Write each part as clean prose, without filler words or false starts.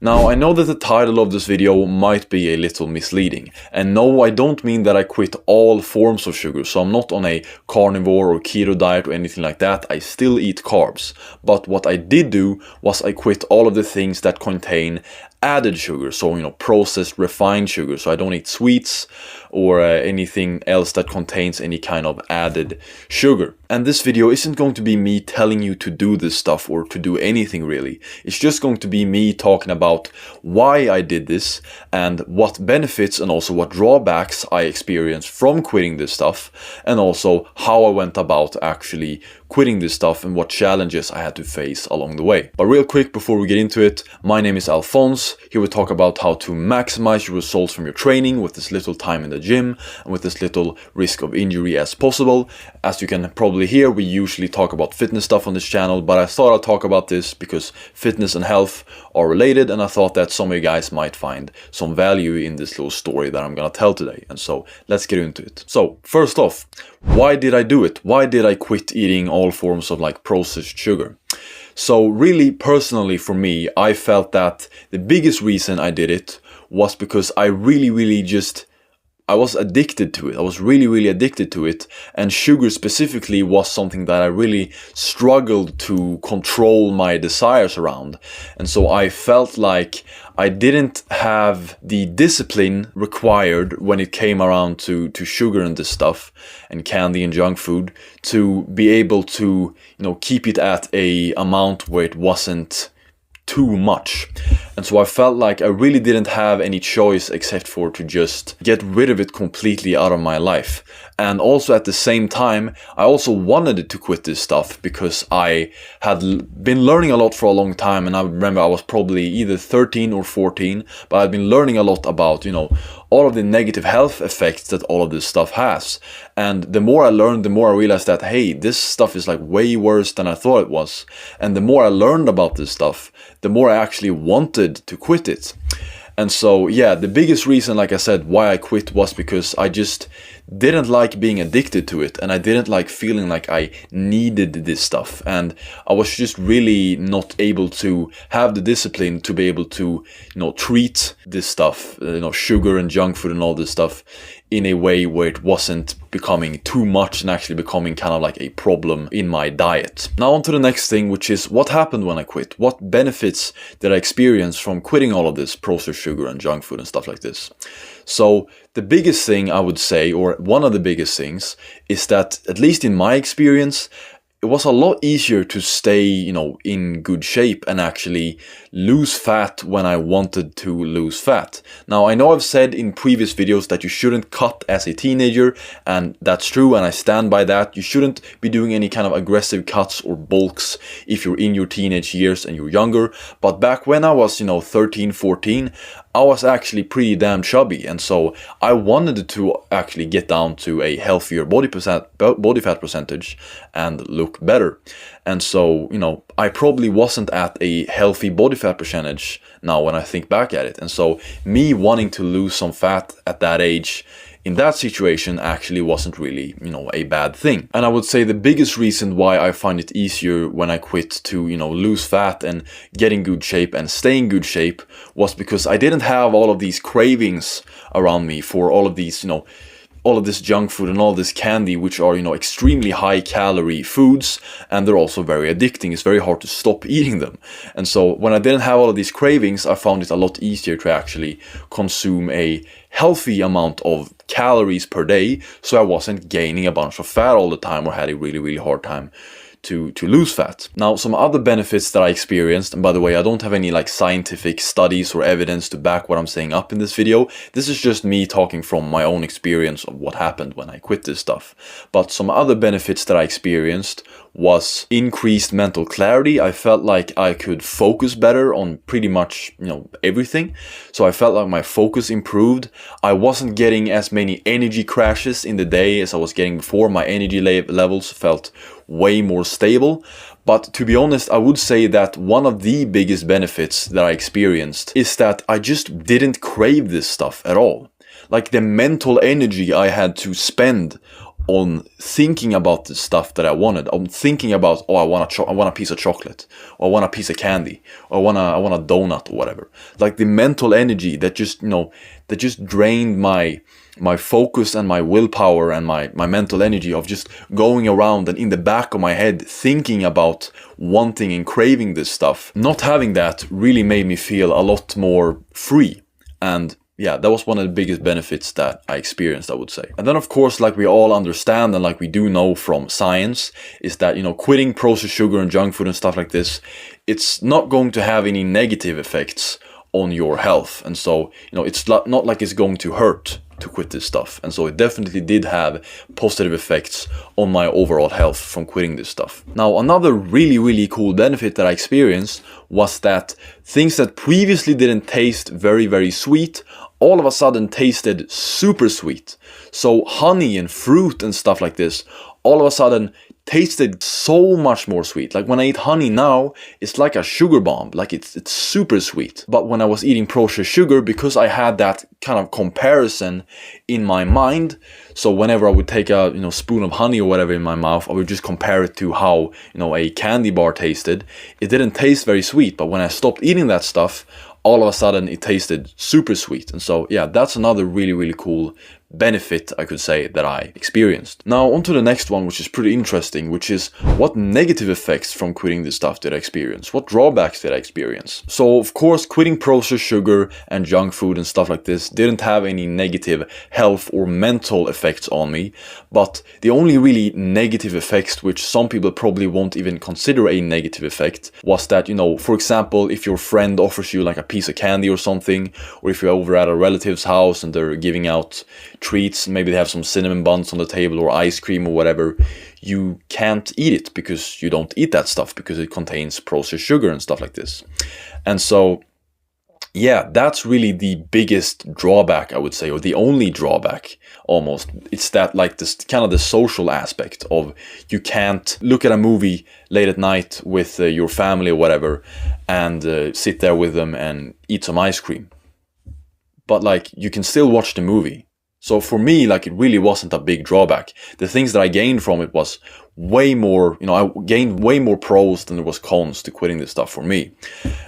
Now, I know that the title of this video might be a little misleading, and no, I don't mean that I quit all forms of sugar, so I'm not on a carnivore or keto diet or anything like that. I still eat carbs, but what I did do was I quit all of the things that contain added sugar, so processed refined sugar. So I don't eat sweets or anything else that contains any kind of added sugar. And this video isn't going to be me telling you to do this stuff or to do anything really. It's just going to be me talking about why I did this and what benefits and also what drawbacks I experienced from quitting this stuff, and also how I went about actually quitting this stuff and what challenges I had to face along the way. But real quick before we get into it, my name is Alphonse. Here we talk about how to maximize your results from your training with as little time in the gym and with as little risk of injury as possible. As you can probably hear, we usually talk about fitness stuff on this channel, but I thought I'd talk about this because fitness and health are related, and I thought that some of you guys might find some value in this little story that I'm gonna tell today. And so let's get into it. So first off, why did I do it? Why did I quit eating all forms of processed sugar? So really personally for me, I felt that the biggest reason I did it was because I was addicted to it. I was really addicted to it, and sugar specifically was something that I really struggled to control my desires around. And so I felt like I didn't have the discipline required when it came around to sugar and this stuff and candy and junk food to be able to keep it at a amount where it wasn't too much. And so I felt like I really didn't have any choice except for to just get rid of it completely out of my life. And also at the same time, I also wanted to quit this stuff because I had been learning a lot for a long time. And I remember I was probably either 13 or 14, but I'd been learning a lot about, all of the negative health effects that all of this stuff has. And the more I learned, the more I realized that, hey, this stuff is way worse than I thought it was. And the more I learned about this stuff, the more I actually wanted to quit it. And so, yeah, the biggest reason, like I said, why I quit was because I just didn't like being addicted to it, and I didn't like feeling like I needed this stuff, and I was just really not able to have the discipline to be able to, treat this stuff, sugar and junk food and all this stuff in a way where it wasn't becoming too much and actually becoming kind of like a problem in my diet. Now on to the next thing, which is what happened when I quit. What benefits did I experience from quitting all of this processed sugar and junk food and stuff like this? So the biggest thing I would say, or one of the biggest things, is that at least in my experience, it was a lot easier to stay, in good shape and actually lose fat when I wanted to lose fat. Now, I know I've said in previous videos that you shouldn't cut as a teenager, and that's true, and I stand by that. You shouldn't be doing any kind of aggressive cuts or bulks if you're in your teenage years and you're younger. But back when I was, 13, 14, I was actually pretty damn chubby, and so I wanted to actually get down to a healthier body fat percentage and look better. And so, I probably wasn't at a healthy body fat percentage now when I think back at it. And so me wanting to lose some fat at that age in that situation actually wasn't really, a bad thing. And I would say the biggest reason why I find it easier when I quit to, lose fat and get in good shape and stay in good shape was because I didn't have all of these cravings around me for all of these, all of this junk food and all this candy, which are, extremely high calorie foods, and they're also very addicting. It's very hard to stop eating them. And so when I didn't have all of these cravings, I found it a lot easier to actually consume a healthy amount of calories per day, so I wasn't gaining a bunch of fat all the time or had a really hard time to lose fat. Now, some other benefits that I experienced, and by the way, I don't have any scientific studies or evidence to back what I'm saying up in this video. This is just me talking from my own experience of what happened when I quit this stuff. But some other benefits that I experienced was increased mental clarity. I felt like I could focus better on pretty much, everything. So I felt like my focus improved. I wasn't getting as many energy crashes in the day as I was getting before. My energy levels felt way more stable. But to be honest, I would say that one of the biggest benefits that I experienced is that I just didn't crave this stuff at all. Like the mental energy I had to spend on thinking about the stuff that I wanted. I'm thinking about, oh, I want a piece of chocolate, or I want a piece of candy, or I want a donut or whatever. Like the mental energy that just, that just drained my focus and my willpower and my mental energy of just going around and in the back of my head thinking about wanting and craving this stuff. Not having that really made me feel a lot more free. And yeah, that was one of the biggest benefits that I experienced, I would say. And then of course, like we all understand and like we do know from science, is that, quitting processed sugar and junk food and stuff like this, it's not going to have any negative effects on your health. And so, it's not like it's going to hurt to quit this stuff. And so it definitely did have positive effects on my overall health from quitting this stuff. Now, another really, really cool benefit that I experienced was that things that previously didn't taste very, very sweet all of a sudden tasted super sweet. So honey and fruit and stuff like this all of a sudden tasted so much more sweet. Like when I eat honey now, it's like a sugar bomb, like it's super sweet. But when I was eating processed sugar, because I had that kind of comparison in my mind, so whenever I would take a spoon of honey or whatever in my mouth, I would just compare it to how a candy bar tasted. It didn't taste very sweet, but when I stopped eating that stuff, all of a sudden it tasted super sweet. And so yeah, that's another really, really cool benefit, I could say, that I experienced. Now on to the next one, which is pretty interesting, which is what negative effects from quitting this stuff did I experience? What drawbacks did I experience? So of course, quitting processed sugar and junk food and stuff like this didn't have any negative health or mental effects on me, but the only really negative effects, which some people probably won't even consider a negative effect, was that, for example, if your friend offers you like a piece of candy or something, or if you're over at a relative's house and they're giving out treats, maybe they have some cinnamon buns on the table or ice cream or whatever, you can't eat it because you don't eat that stuff because it contains processed sugar and stuff like this. And so yeah, that's really the biggest drawback, I would say, or the only drawback almost. It's that like this kind of the social aspect of you can't look at a movie late at night with your family or whatever and sit there with them and eat some ice cream. But like you can still watch the movie. So for me, like it really wasn't a big drawback. The things that I gained from it was way more, I gained way more pros than there was cons to quitting this stuff for me.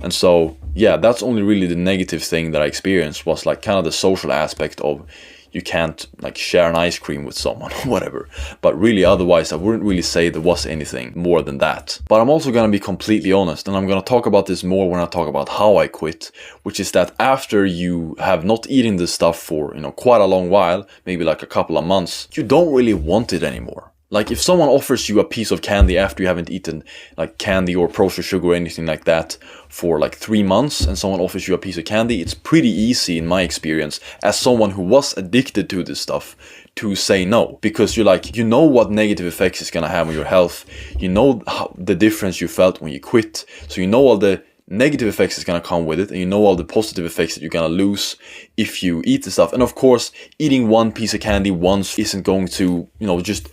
And so, yeah, that's only really the negative thing that I experienced was like kind of the social aspect of you can't like share an ice cream with someone or whatever. But really otherwise, I wouldn't really say there was anything more than that. But I'm also going to be completely honest, and I'm going to talk about this more when I talk about how I quit, which is that after you have not eaten this stuff for, quite a long while, maybe like a couple of months, you don't really want it anymore. Like if someone offers you a piece of candy after you haven't eaten like candy or processed sugar or anything like that for like 3 months, and someone offers you a piece of candy, it's pretty easy in my experience as someone who was addicted to this stuff to say no, because you're like, what negative effects it's gonna have on your health, the difference you felt when you quit, so all the negative effects is going to come with it, and all the positive effects that you're going to lose if you eat the stuff. And of course, eating one piece of candy once isn't going to just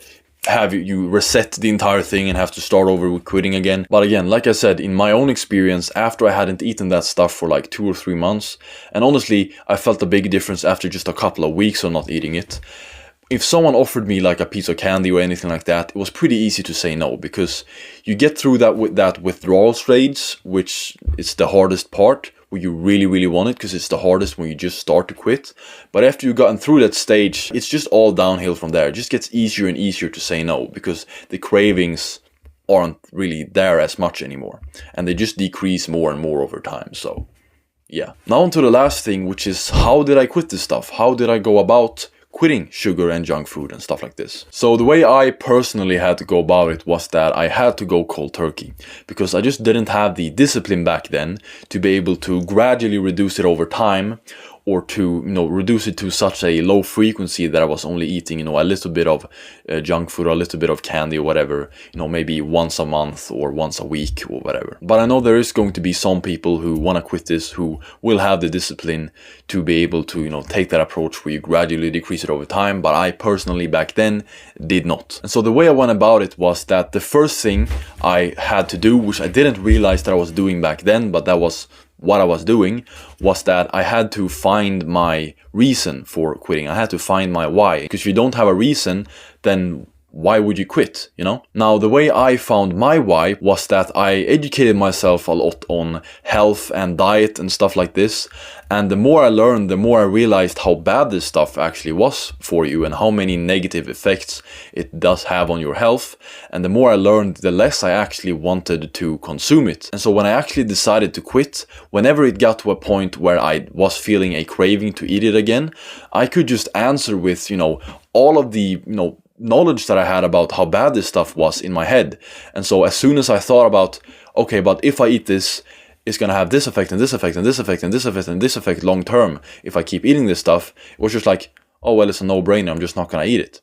have you reset the entire thing and have to start over with quitting again. But again, like I said, in my own experience, after I hadn't eaten that stuff for like 2 or 3 months, and honestly, I felt a big difference after just a couple of weeks of not eating it. If someone offered me like a piece of candy or anything like that, it was pretty easy to say no, because you get through that withdrawal stage, which is the hardest part, where you really, really want it, because it's the hardest when you just start to quit. But after you've gotten through that stage, it's just all downhill from there. It just gets easier and easier to say no, because the cravings aren't really there as much anymore, and they just decrease more and more over time. So yeah. Now on to the last thing, which is how did I quit this stuff? How did I go about quitting sugar and junk food and stuff like this? So the way I personally had to go about it was that I had to go cold turkey, because I just didn't have the discipline back then to be able to gradually reduce it over time, or to reduce it to such a low frequency that I was only eating a little bit of junk food or a little bit of candy or whatever, maybe once a month or once a week or whatever. But I know there is going to be some people who want to quit this, who will have the discipline to be able to take that approach where you gradually decrease it over time. But I personally back then did not. And so the way I went about it was that the first thing I had to do, which I didn't realize that I was doing back then, but that was what I was doing was that I had to find my reason for quitting. I had to find my why. Because if you don't have a reason, then why would you quit, you know? Now, the way I found my why was that I educated myself a lot on health and diet and stuff like this. And the more I learned, the more I realized how bad this stuff actually was for you and how many negative effects it does have on your health. And the more I learned, the less I actually wanted to consume it. And so when I actually decided to quit, whenever it got to a point where I was feeling a craving to eat it again, I could just answer with, you know, all of the, knowledge that I had about how bad this stuff was in my head. And so as soon as I thought about, okay, but if I eat this, it's gonna have this effect and this effect and this effect and this effect and this effect long term if I keep eating this stuff, it was just like, oh well, it's a no-brainer, I'm just not gonna eat it.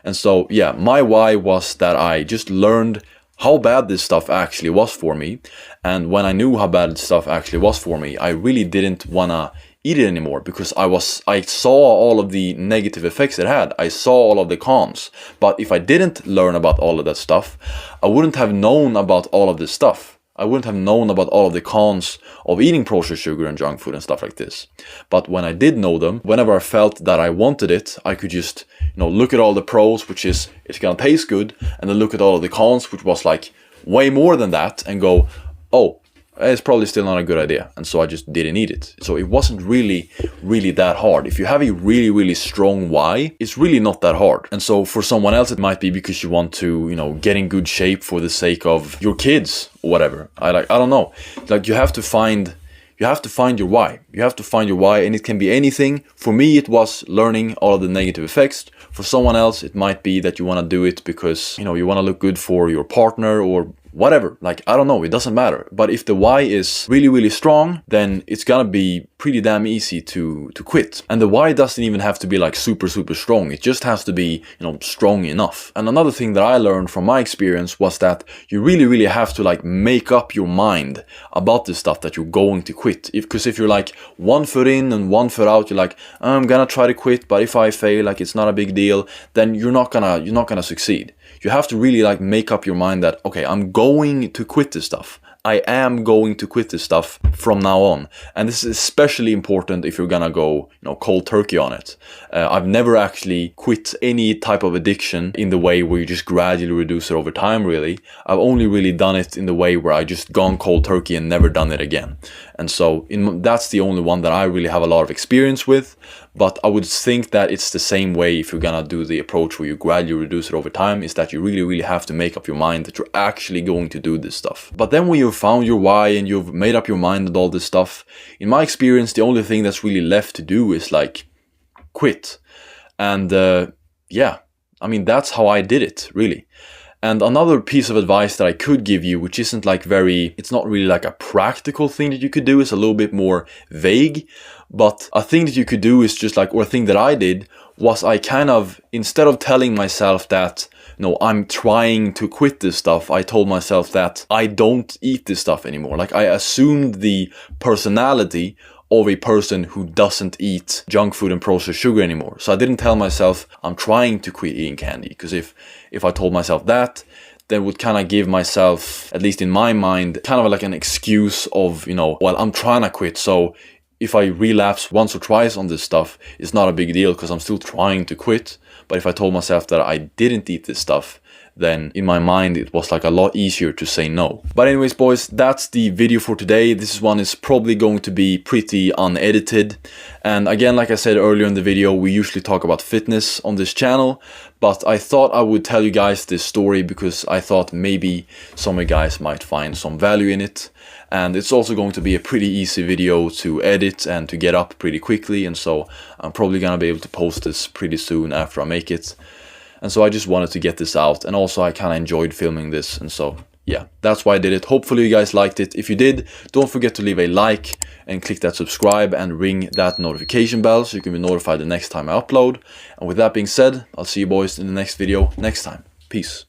And so yeah, my why was that I just learned how bad this stuff actually was for me. And when I knew how bad this stuff actually was for me, I really didn't wanna eat it anymore, because I saw all of the negative effects it had. I saw all of the cons. But if I didn't learn about all of that stuff, I wouldn't have known about all of this stuff. I wouldn't have known about all of the cons of eating processed sugar and junk food and stuff like this. But when I did know them, whenever I felt that I wanted it, I could just, look at all the pros, which is it's gonna taste good, and then look at all of the cons, which was like way more than that, and go, oh, it's probably still not a good idea. And so I just didn't eat it. So it wasn't really that hard. If you have a really strong why, it's really not that hard. And so for someone else, it might be because you want to, get in good shape for the sake of your kids or whatever. I don't know. Like you have to find your why. You have to find your why, and it can be anything. For me, it was learning all of the negative effects. For someone else, it might be that you want to do it because, you want to look good for your partner or whatever. Like, I don't know, it doesn't matter. But if the why is really strong, then it's gonna be pretty damn easy to quit. And the why doesn't even have to be like super strong. It just has to be, strong enough. And another thing that I learned from my experience was that you really have to like make up your mind about the stuff that you're going to quit. Because if you're like 1 foot in and 1 foot out, you're like, I'm gonna try to quit, but if I fail, like it's not a big deal, then you're not gonna succeed. You have to really like make up your mind that, okay, I'm going to quit this stuff. I am going to quit this stuff from now on. And this is especially important if you're gonna go, cold turkey on it. I've never actually quit any type of addiction in the way where you just gradually reduce it over time, really. I've only really done it in the way where I just gone cold turkey and never done it again. And so that's the only one that I really have a lot of experience with. But I would think that it's the same way if you're gonna do the approach where you gradually reduce it over time, is that you really have to make up your mind that you're actually going to do this stuff. But then when you've found your why and you've made up your mind and all this stuff, in my experience, the only thing that's really left to do is like quit. And that's how I did it, really. And another piece of advice that I could give you, which isn't like it's not really like a practical thing that you could do, it's a little bit more vague. But a thing that you could do is just like, or a thing that I did was I kind of, instead of telling myself that, I'm trying to quit this stuff, I told myself that I don't eat this stuff anymore. Like I assumed the personality of a person who doesn't eat junk food and processed sugar anymore. So I didn't tell myself I'm trying to quit eating candy, because if I told myself that, then would kind of give myself, at least in my mind, kind of like an excuse of, well, I'm trying to quit, so if I relapse once or twice on this stuff, it's not a big deal because I'm still trying to quit. But if I told myself that I didn't eat this stuff, then in my mind it was like a lot easier to say no. But anyways, boys, that's the video for today. This one is probably going to be pretty unedited. And again, like I said earlier in the video, we usually talk about fitness on this channel, but I thought I would tell you guys this story because I thought maybe some of you guys might find some value in it. And it's also going to be a pretty easy video to edit and to get up pretty quickly, and so I'm probably gonna be able to post this pretty soon after I make it. And so I just wanted to get this out, and also I kind of enjoyed filming this, and so yeah, that's why I did it. Hopefully you guys liked it. If you did, don't forget to leave a like and click that subscribe and ring that notification bell so you can be notified the next time I upload. And with that being said, I'll see you boys in the next video next time. Peace.